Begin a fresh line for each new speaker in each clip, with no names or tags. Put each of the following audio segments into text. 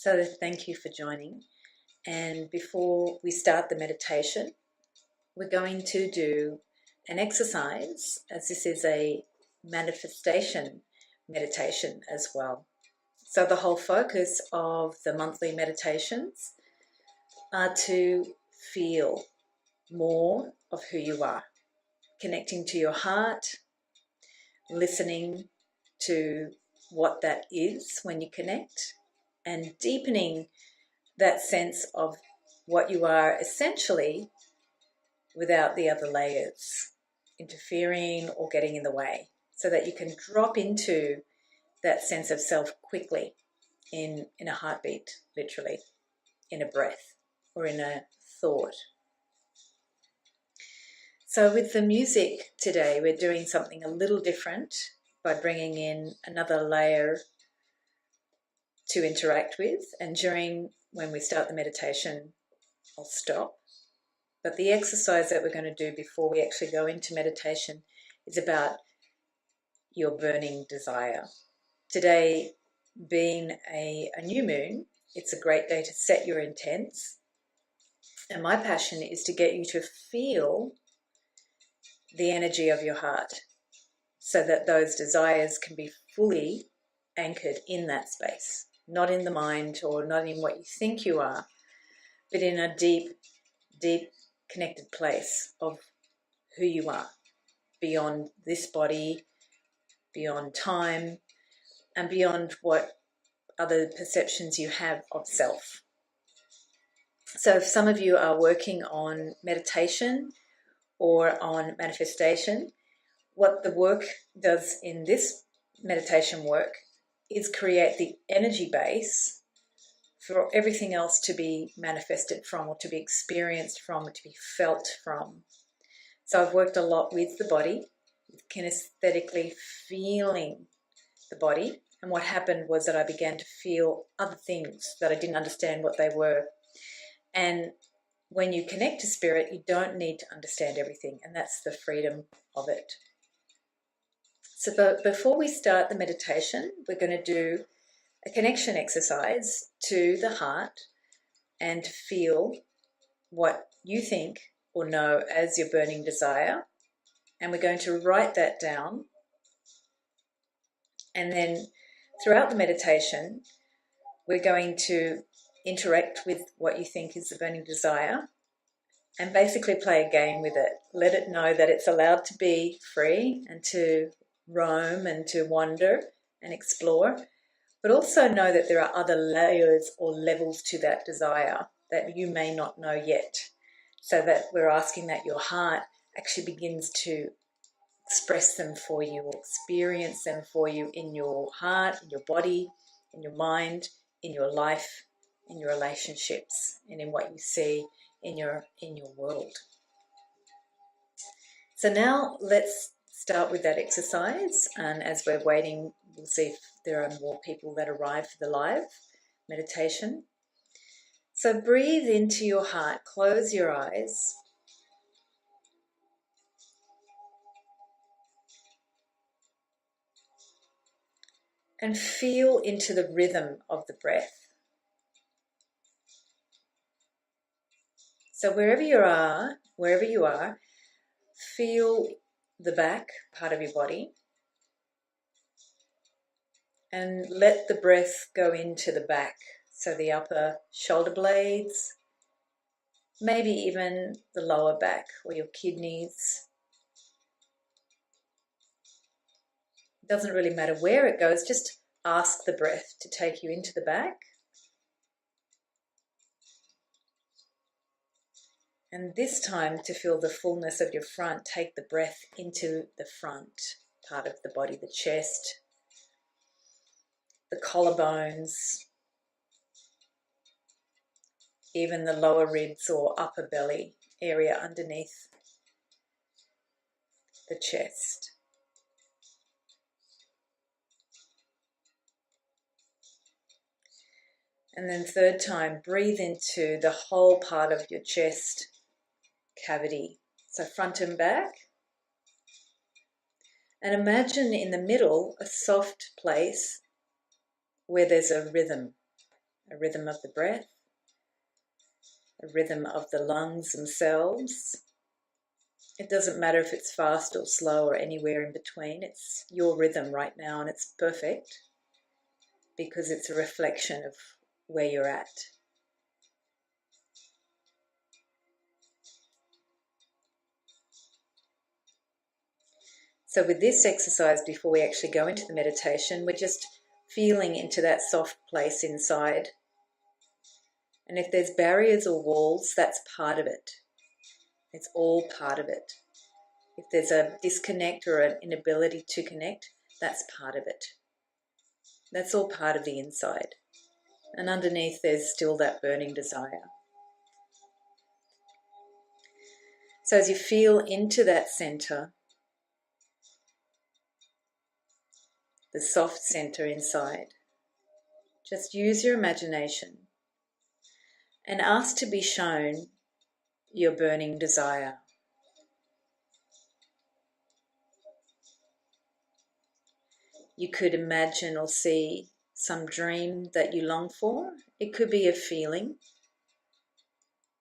So thank you for joining. And before we start the meditation, we're going to do an exercise, as this is a manifestation meditation as well. So the whole focus of the monthly meditations are to feel more of who you are, connecting to your heart, listening to what that is when you connect, and deepening that sense of what you are essentially without the other layers interfering or getting in the way, so that you can drop into that sense of self quickly in a heartbeat, literally, in a breath or in a thought. So with the music today, we're doing something a little different by bringing in another layer to interact with, and when we start the meditation, I'll stop. But the exercise that we're going to do before we actually go into meditation is about your burning desire. Today being a new moon, it's a great day to set your intents. And my passion is to get you to feel the energy of your heart so that those desires can be fully anchored in that space, not in the mind or not in what you think you are, but in a deep, deep connected place of who you are, beyond this body, beyond time, and beyond what other perceptions you have of self. So if some of you are working on meditation or on manifestation, what the work does in this meditation work is create the energy base for everything else to be manifested from, or to be experienced from, or to be felt from. So I've worked a lot with the body, kinesthetically feeling the body. And what happened was that I began to feel other things that I didn't understand what they were. And when you connect to spirit, you don't need to understand everything. And that's the freedom of it. So before we start the meditation, we're going to do a connection exercise to the heart and to feel what you think or know as your burning desire. And we're going to write that down. And then throughout the meditation, we're going to interact with what you think is the burning desire and basically play a game with it. Let it know that it's allowed to be free and to roam and to wander and explore, but also know that there are other layers or levels to that desire that you may not know yet. So that we're asking that your heart actually begins to express them for you, or experience them for you in your heart, in your body, in your mind, in your life, in your relationships, and in what you see in your world. So now let's start with that exercise, and as we're waiting, we'll see if there are more people that arrive for the live meditation. So breathe into your heart, close your eyes. And feel into the rhythm of the breath. So wherever you are, feel the back part of your body and let the breath go into the back. So the upper shoulder blades, maybe even the lower back or your kidneys. It doesn't really matter where it goes, just ask the breath to take you into the back. And this time, to feel the fullness of your front, take the breath into the front part of the body, the chest, the collarbones, even the lower ribs or upper belly area underneath the chest. And then third time, breathe into the whole part of your chest cavity, so front and back. And imagine in the middle a soft place where there's a rhythm. a rhythm of the breath, a rhythm of the lungs themselves. It doesn't matter if it's fast or slow or anywhere in between. It's your rhythm right now, and it's perfect because it's a reflection of where you're at. So with this exercise, before we actually go into the meditation, we're just feeling into that soft place inside. And if there's barriers or walls, that's part of it. It's all part of it. If there's a disconnect or an inability to connect, that's part of it. That's all part of the inside. And underneath there's still that burning desire. So as you feel into that center, the soft center inside, just use your imagination and ask to be shown your burning desire. You could imagine or see some dream that you long for. It could be a feeling.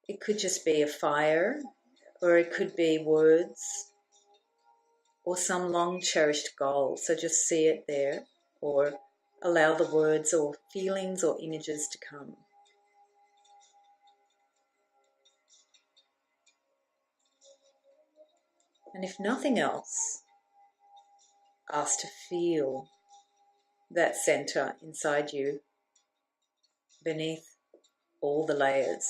It could just be a fire, or it could be words, or some long cherished goal. So just see it there, or allow the words or feelings or images to come. And if nothing else, ask to feel that center inside you beneath all the layers.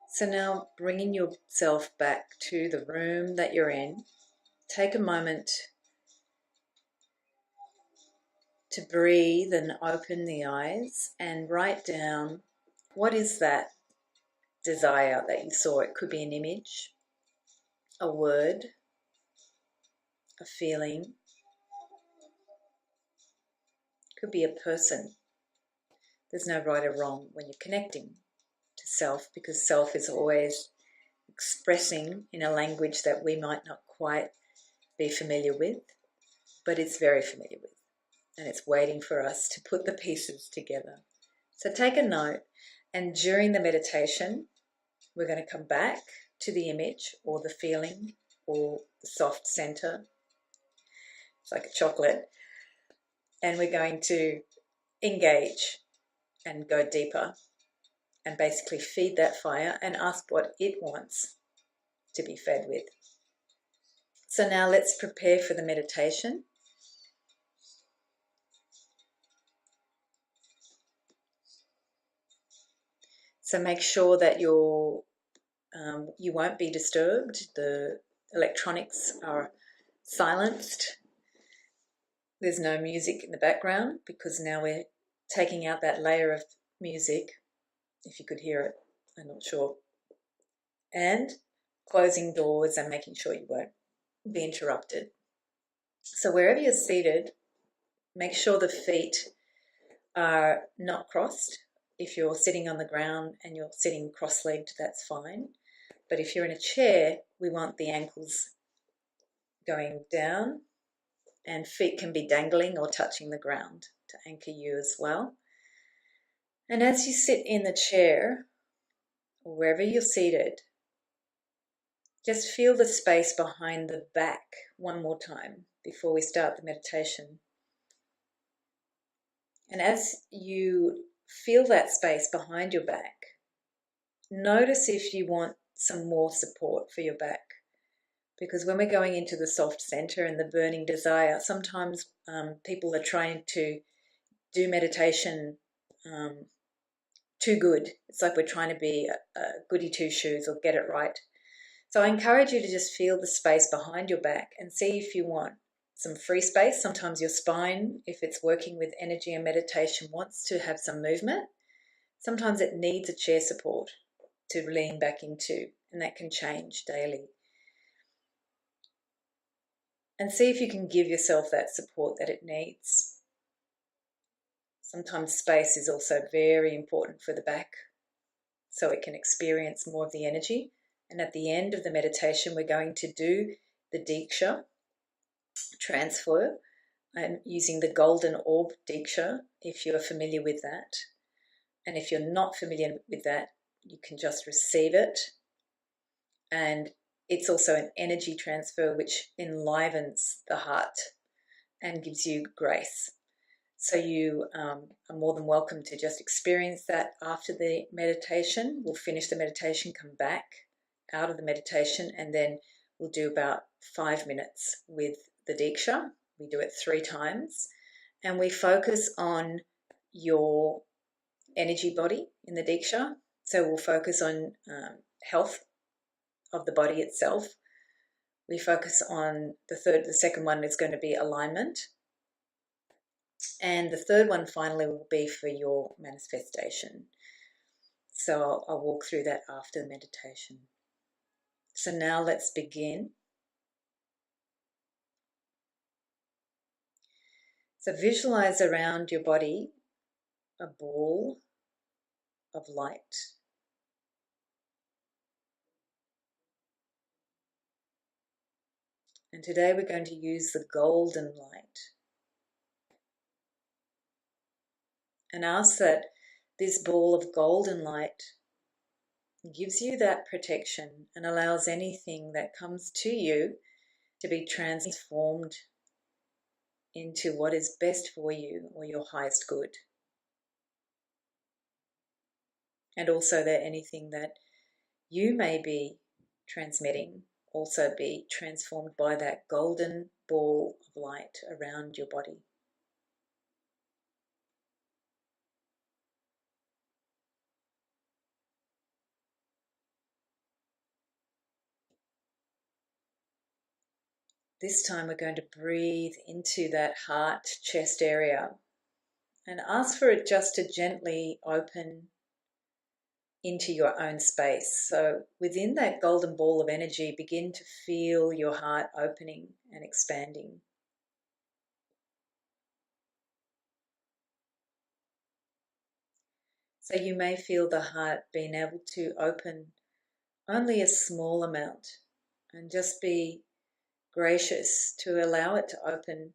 So now bringing yourself back to the room that you're in, take a moment to breathe and open the eyes and write down what is that desire that you saw. It could be an image, a word, a feeling. It could be a person. There's no right or wrong when you're connecting to self, because self is always expressing in a language that we might not quite be familiar with, but it's very familiar with, and it's waiting for us to put the pieces together. So take a note, and during the meditation, we're going to come back to the image or the feeling or the soft center. It's like a chocolate. And we're going to engage and go deeper and basically feed that fire and ask what it wants to be fed with. So now let's prepare for the meditation. So make sure that you won't be disturbed. The electronics are silenced. There's no music in the background because now we're taking out that layer of music, if you could hear it, I'm not sure. And closing doors and making sure you won't be interrupted. So wherever you're seated, make sure the feet are not crossed. If you're sitting on the ground and you're sitting cross-legged, that's fine. But if you're in a chair, we want the ankles going down, and feet can be dangling or touching the ground to anchor you as well. And as you sit in the chair, or wherever you're seated, just feel the space behind the back one more time before we start the meditation. And as you feel that space behind your back, notice if you want some more support for your back. Because when we're going into the soft center and the burning desire, sometimes people are trying to do meditation too good. It's like we're trying to be a goody two-shoes or get it right. So I encourage you to just feel the space behind your back and see if you want some free space. Sometimes your spine, if it's working with energy and meditation, wants to have some movement. Sometimes it needs a chair support to lean back into, and that can change daily. And see if you can give yourself that support that it needs. Sometimes space is also very important for the back, so it can experience more of the energy And at the end of the meditation, we're going to do the Diksha transfer. I'm using the golden orb Diksha, if you're familiar with that. And if you're not familiar with that, you can just receive it. And it's also an energy transfer which enlivens the heart and gives you grace. So you are more than welcome to just experience that after the meditation. We'll finish the meditation, come back out of the meditation, and then we'll do about 5 minutes with the Diksha. We do it 3 times, and we focus on your energy body in the Diksha. So we'll focus on health of the body itself. We focus on the second one is going to be alignment. And the third one finally will be for your manifestation. So I'll walk through that after the meditation. So now let's begin. So visualize around your body a ball of light. And today we're going to use the golden light. And ask that this ball of golden light gives you that protection and allows anything that comes to you to be transformed into what is best for you or your highest good. And also that anything that you may be transmitting also be transformed by that golden ball of light around your body. This time we're going to breathe into that heart, chest area and ask for it just to gently open into your own space. So within that golden ball of energy, begin to feel your heart opening and expanding. So you may feel the heart being able to open only a small amount and just be gracious to allow it to open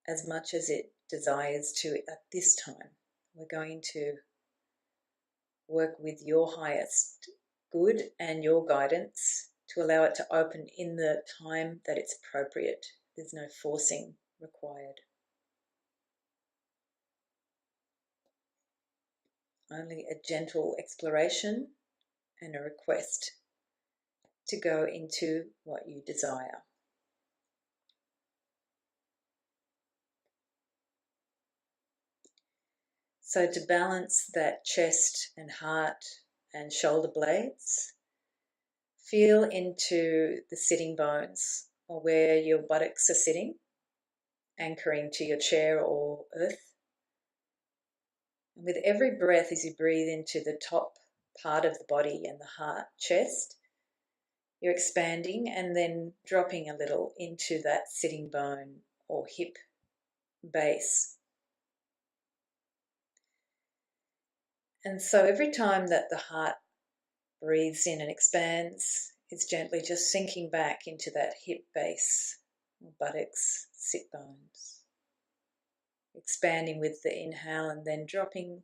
as much as it desires to at this time. We're going to work with your highest good and your guidance to allow it to open in the time that it's appropriate. There's no forcing required. Only a gentle exploration and a request to go into what you desire. So to balance that chest and heart and shoulder blades, feel into the sitting bones or where your buttocks are sitting, anchoring to your chair or earth. And with every breath as you breathe into the top part of the body and the heart, chest, you're expanding and then dropping a little into that sitting bone or hip base. And so every time that the heart breathes in and expands, it's gently just sinking back into that hip base, buttocks, sit bones. Expanding with the inhale and then dropping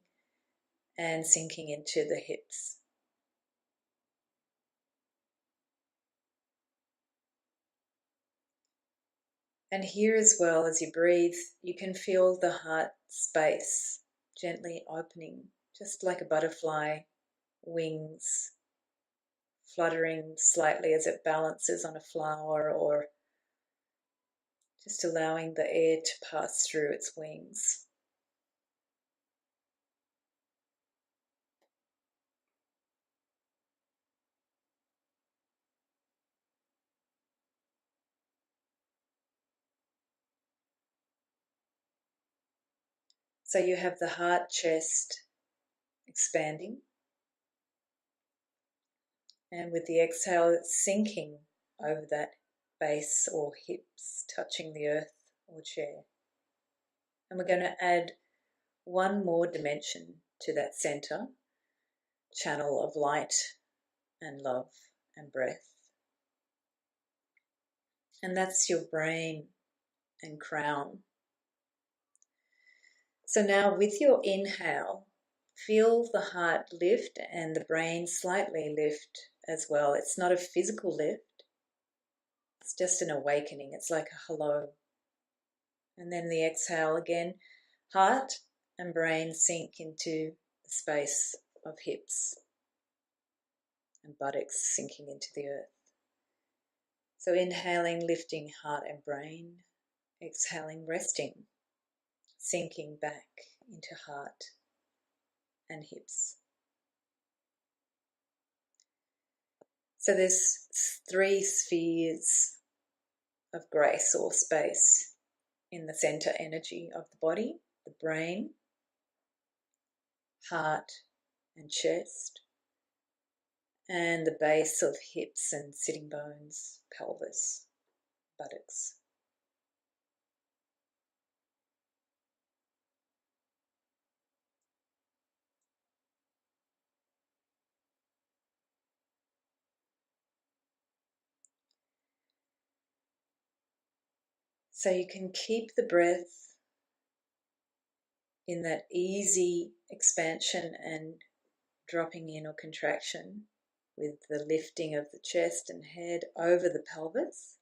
and sinking into the hips. And here as well, as you breathe, you can feel the heart space gently opening, just like a butterfly, wings fluttering slightly as it balances on a flower, or just allowing the air to pass through its wings. So you have the heart, chest expanding, and with the exhale it's sinking over that base or hips, touching the earth or chair. And we're going to add one more dimension to that center channel of light and love and breath. And that's your brain and crown. So now with your inhale, feel the heart lift and the brain slightly lift as well. It's not a physical lift, it's just an awakening. It's like a hello. And then the exhale again, heart and brain sink into the space of hips and buttocks sinking into the earth. So inhaling, lifting heart and brain, exhaling, resting, sinking back into heart and hips. So there's 3 spheres of grace or space in the center energy of the body: the brain, heart and chest, and the base of hips and sitting bones, pelvis, buttocks. So you can keep the breath in that easy expansion and dropping in or contraction with the lifting of the chest and head over the pelvis.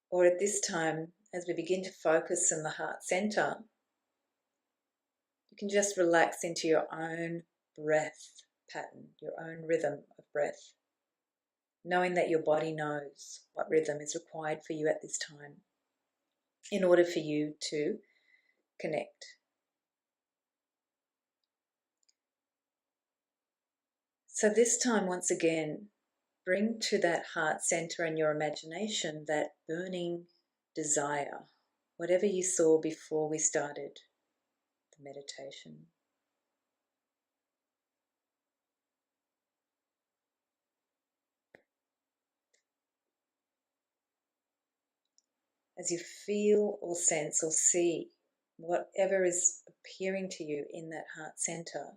Or at this time, as we begin to focus in the heart center, you can just relax into your own breath pattern, your own rhythm of breath, knowing that your body knows what rhythm is required for you at this time in order for you to connect. So this time, once again, bring to that heart center and your imagination that burning desire, whatever you saw before we started the meditation. As you feel or sense or see whatever is appearing to you in that heart center,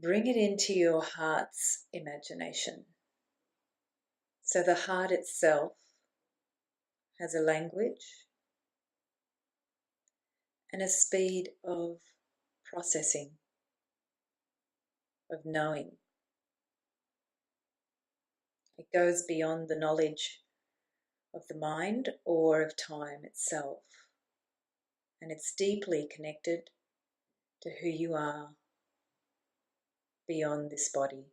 bring it into your heart's imagination. So the heart itself has a language and a speed of processing, of knowing. It goes beyond the knowledge of the mind or of time itself. And it's deeply connected to who you are beyond this body.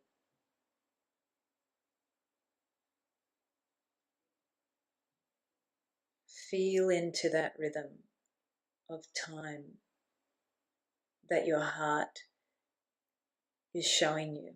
Feel into that rhythm of time that your heart is showing you.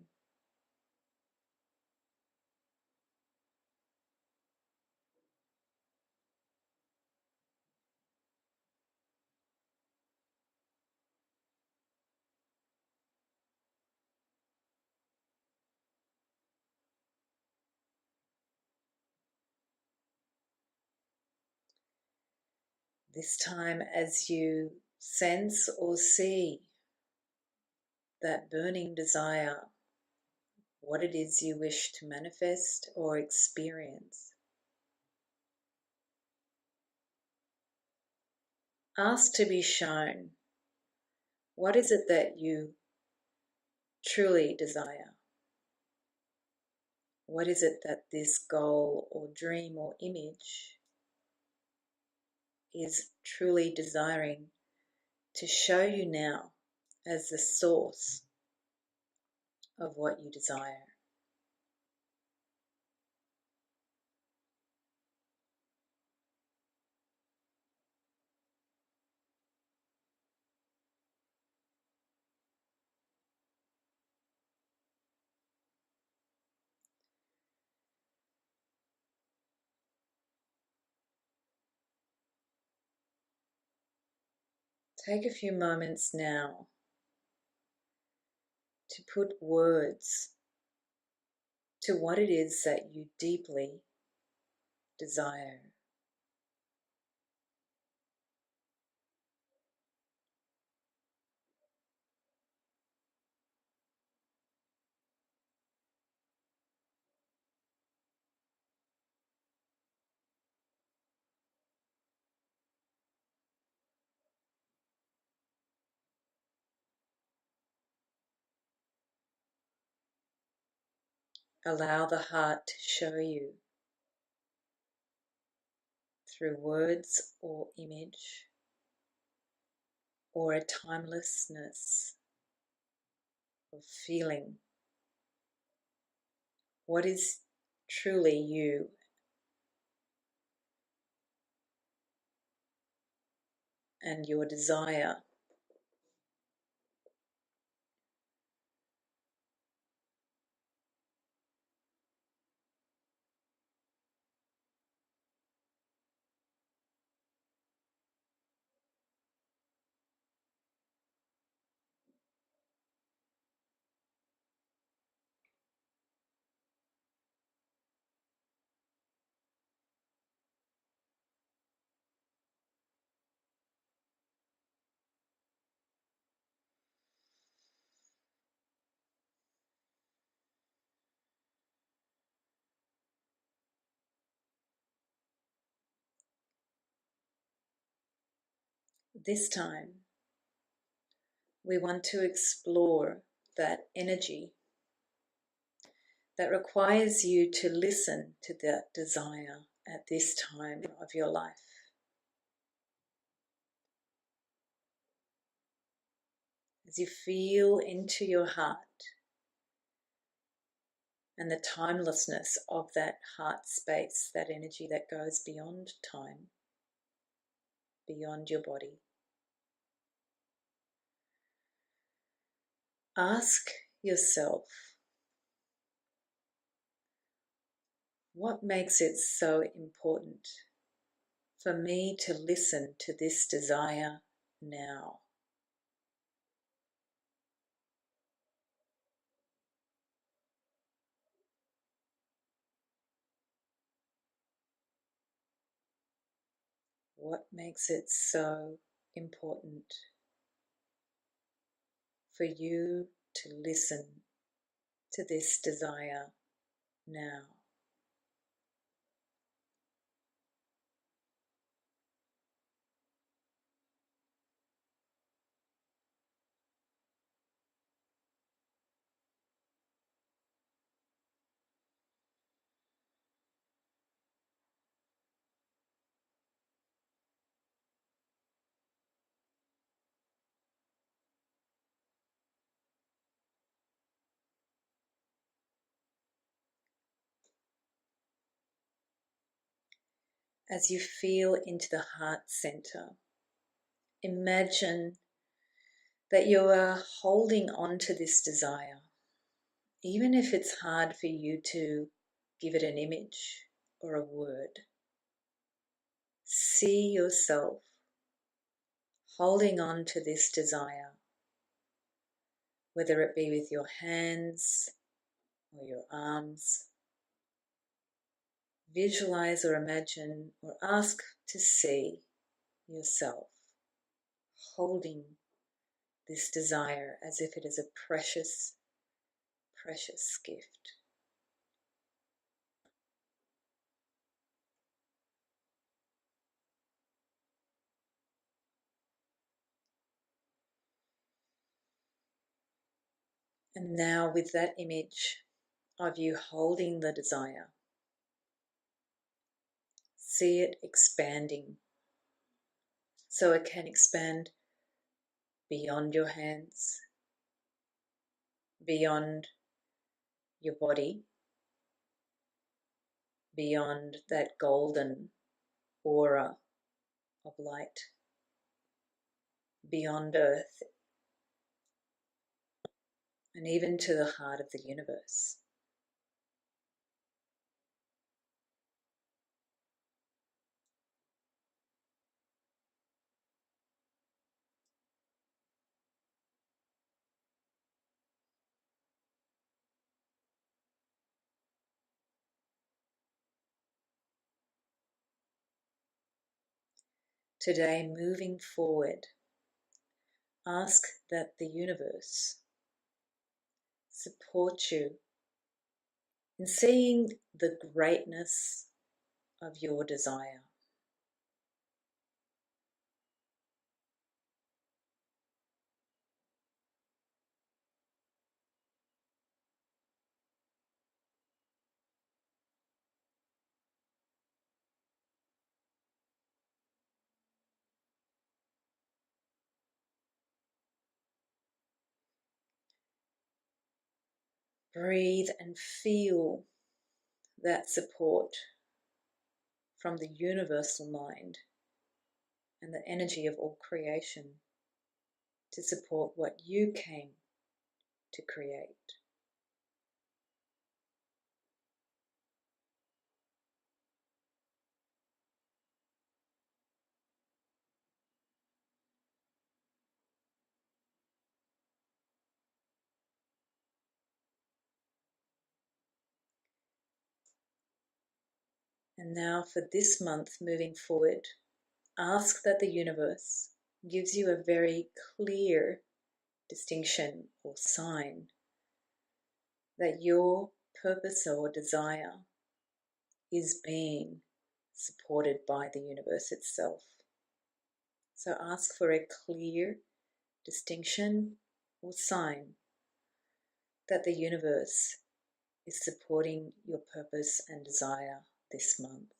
This time, as you sense or see that burning desire, what it is you wish to manifest or experience, ask to be shown, what is it that you truly desire? What is it that this goal or dream or image is truly desiring to show you now as the source of what you desire? Take a few moments now to put words to what it is that you deeply desire. Allow the heart to show you through words or image, or a timelessness of feeling what is truly you. And your desire. This time, we want to explore that energy that requires you to listen to that desire at this time of your life. As you feel into your heart and the timelessness of that heart space, that energy that goes beyond time, beyond your body. Ask yourself, what makes it so important for me to listen to this desire now? What makes it so important for you to listen to this desire now? As you feel into the heart center, imagine that you are holding on to this desire, even if it's hard for you to give it an image or a word. See yourself holding on to this desire, whether it be with your hands or your arms. Visualize or imagine or ask to see yourself holding this desire as if it is a precious, precious gift. And now, with that image of you holding the desire, see it expanding so it can expand beyond your hands, beyond your body, beyond that golden aura of light, beyond Earth, and even to the heart of the universe. Today, moving forward, ask that the universe support you in seeing the greatness of your desire. breathe and feel that support from the universal mind and the energy of all creation to support what you came to create. And now for this month moving forward, ask that the universe gives you a very clear distinction or sign that your purpose or desire is being supported by the universe itself. So ask for a clear distinction or sign that the universe is supporting your purpose and desire this month.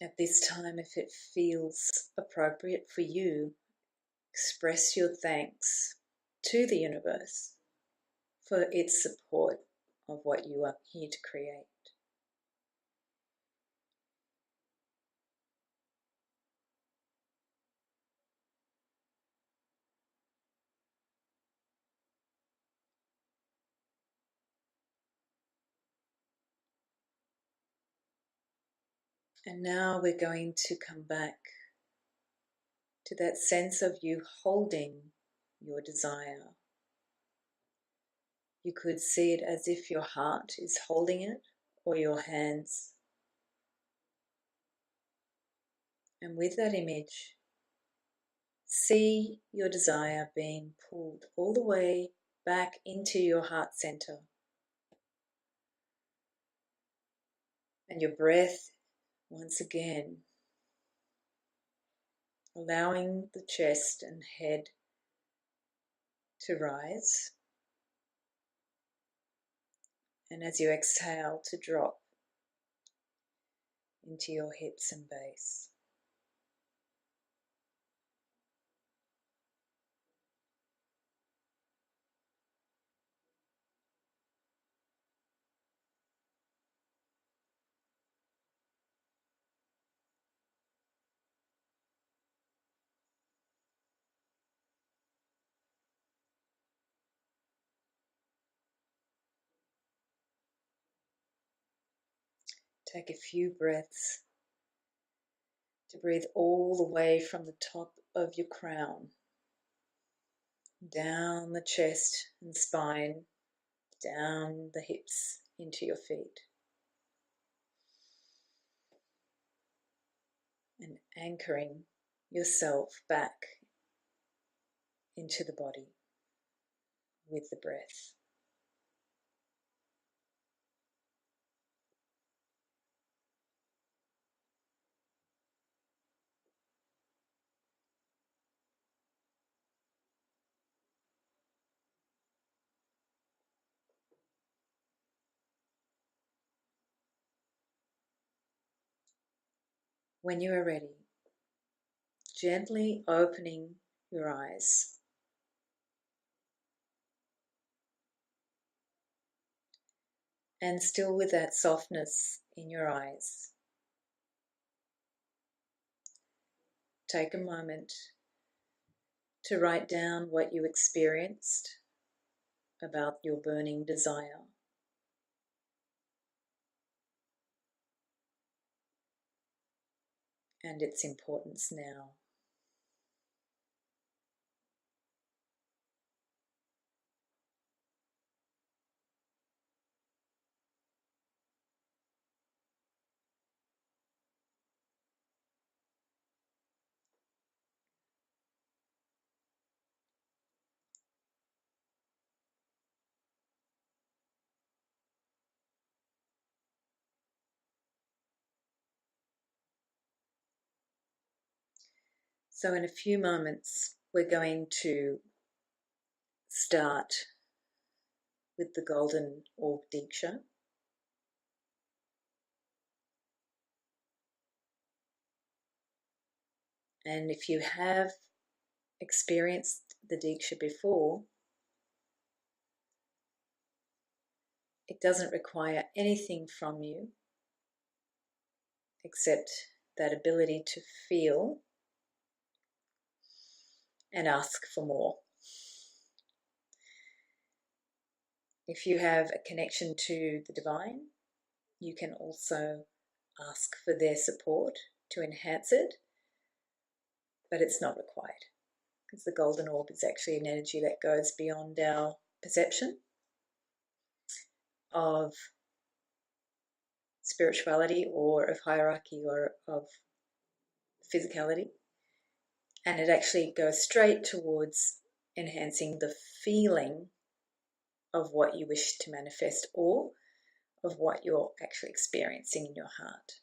At this time, if it feels appropriate for you, express your thanks to the universe for its support of what you are here to create. And now we're going to come back to that sense of you holding your desire. You could see it as if your heart is holding it or your hands. And with that image, see your desire being pulled all the way back into your heart center. And your breath, once again, allowing the chest and head to rise. And as you exhale, to drop into your hips and base. Take a few breaths to breathe all the way from the top of your crown, down the chest and spine, down the hips into your feet. And anchoring yourself back into the body with the breath. When you are ready, gently opening your eyes. And still with that softness in your eyes, take a moment to write down what you experienced about your burning desire. And its importance now. So in a few moments, we're going to start with the Golden Orb Diksha. And if you have experienced the Diksha before, it doesn't require anything from you except that ability to feel and ask for more. If you have a connection to the divine, you can also ask for their support to enhance it, but it's not required because the golden orb is actually an energy that goes beyond our perception of spirituality or of hierarchy or of physicality, and it actually goes straight towards enhancing the feeling of what you wish to manifest or of what you're actually experiencing in your heart.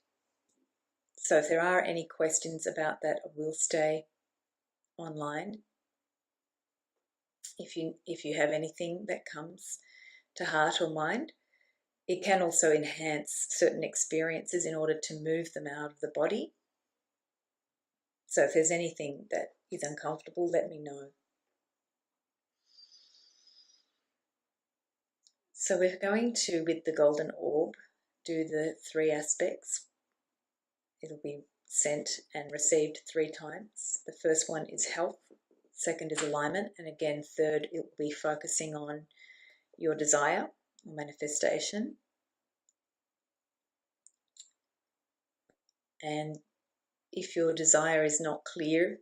So if there are any questions about that, I will stay online. If you have anything that comes to heart or mind, it can also enhance certain experiences in order to move them out of the body. So if there's anything that is uncomfortable, let me know. So we're going to, with the golden orb, do the 3 aspects. It'll be sent and received 3 times. The first one is health, second is alignment, and again, third, it will be focusing on your desire or manifestation. And if your desire is not clear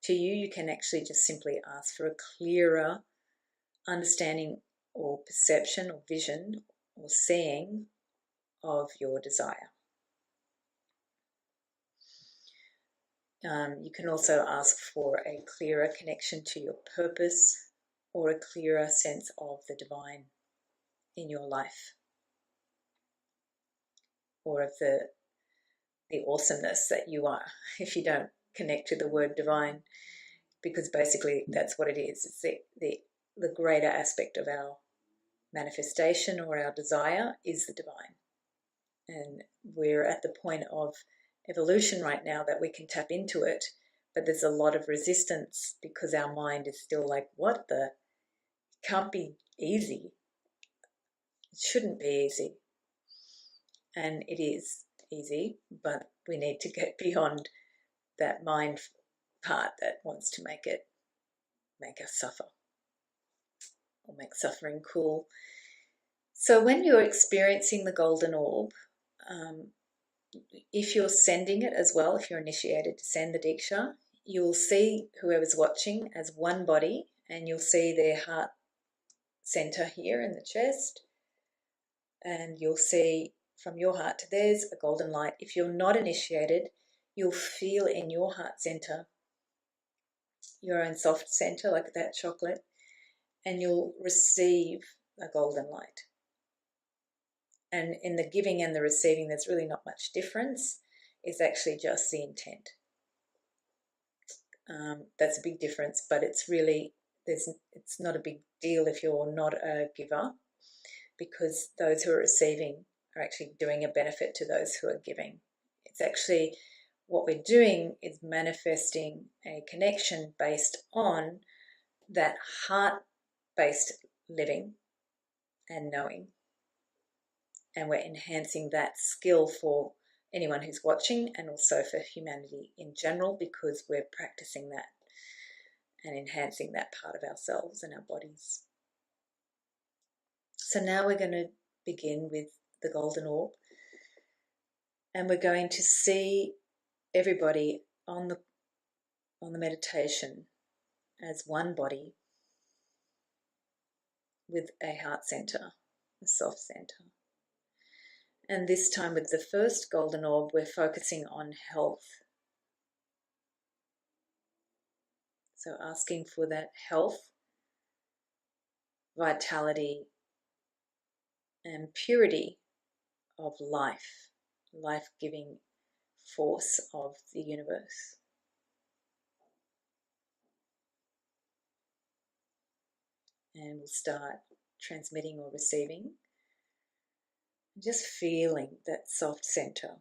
to you, you can actually just simply ask for a clearer understanding or perception or vision or seeing of your desire. You can also ask for a clearer connection to your purpose or a clearer sense of the divine in your life, or of the awesomeness that you are, if you don't connect to the word divine, because basically that's what it is. It's the greater aspect of our manifestation or our desire is the divine. And we're at the point of evolution right now that we can tap into it, but there's a lot of resistance because our mind is still like, what the? It can't be easy. It shouldn't be easy. And it is easy, but we need to get beyond that mind part that wants to make us suffer or make suffering cool. So when you're experiencing the golden orb, if you're sending it as well, if you're initiated to send the Diksha, you'll see whoever's watching as one body, and you'll see their heart center here in the chest, and you'll see from your heart to theirs a golden light. If you're not initiated, you'll feel in your heart center your own soft center, like that chocolate, and you'll receive a golden light. And in the giving and the receiving, there's really not much difference. It's actually just the intent. That's a big difference, but it's not a big deal if you're not a giver, because those who are receiving are actually doing a benefit to those who are giving. It's actually what we're doing is manifesting a connection based on that heart-based living and knowing. And we're enhancing that skill for anyone who's watching and also for humanity in general, because we're practicing that and enhancing that part of ourselves and our bodies. So now we're going to begin with the golden orb, and we're going to see everybody on the meditation as one body with a heart center, a soft center. And this time with the first golden orb, we're focusing on health. So asking for that health, vitality, and purity of life, life-giving force of the universe. and we'll start transmitting or receiving. Just feeling that soft center.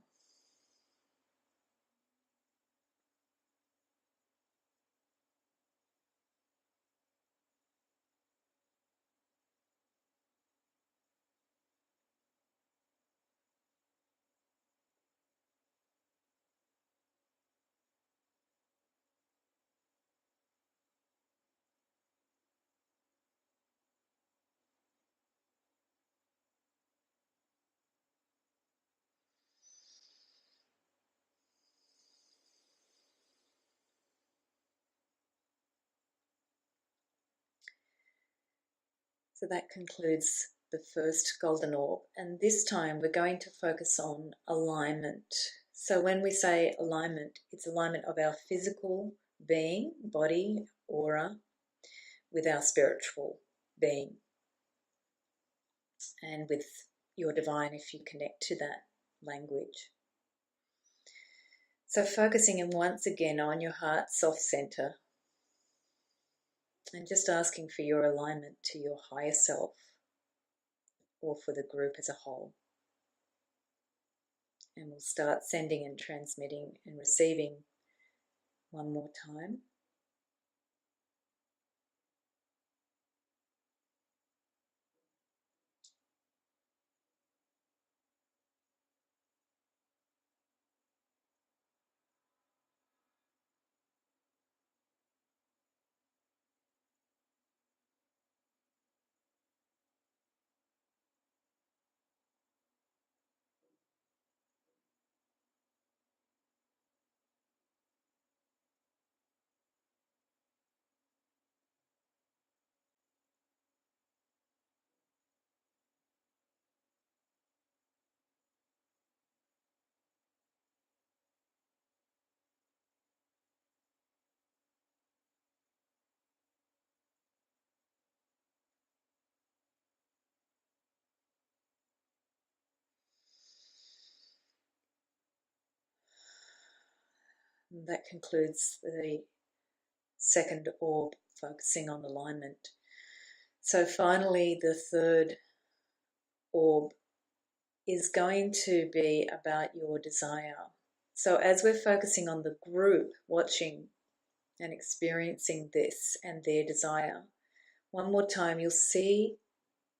So that concludes the first golden orb, and this time we're going to focus on alignment. So when we say alignment, it's alignment of our physical being, body, aura, with our spiritual being and with your divine if you connect to that language. So focusing in once again on your heart soft center and just asking for your alignment to your higher self or for the group as a whole. And we'll start sending and transmitting and receiving one more time. And that concludes the second orb, focusing on alignment. So finally, the third orb is going to be about your desire. So as we're focusing on the group watching and experiencing this and their desire, one more time you'll see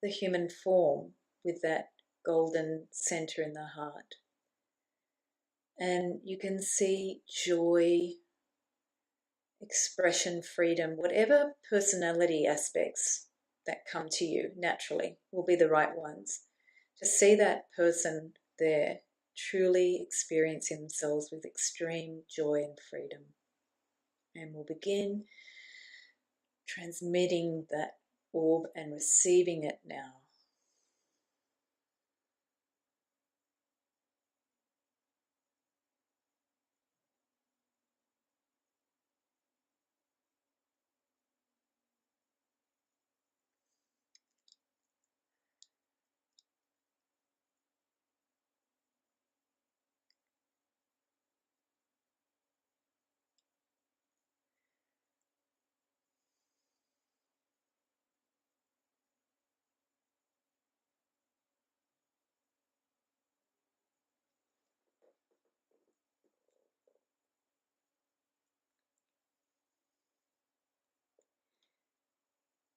the human form with that golden center in the heart. And you can see joy, expression, freedom, whatever personality aspects that come to you naturally will be the right ones. To see that person there truly experiencing themselves with extreme joy and freedom. And we'll begin transmitting that orb and receiving it now.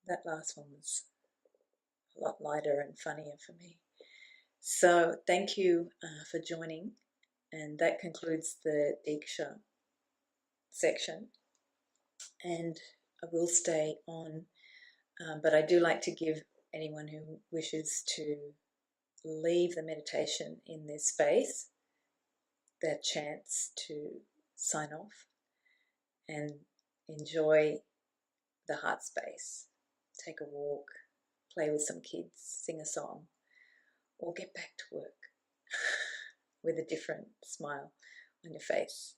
That last one was a lot lighter and funnier for me. So thank you for joining, and that concludes the Diksha section. And I will stay on, but I do like to give anyone who wishes to leave the meditation in this space that chance to sign off and enjoy the heart space. Take a walk, play with some kids, sing a song, or get back to work with a different smile on your face.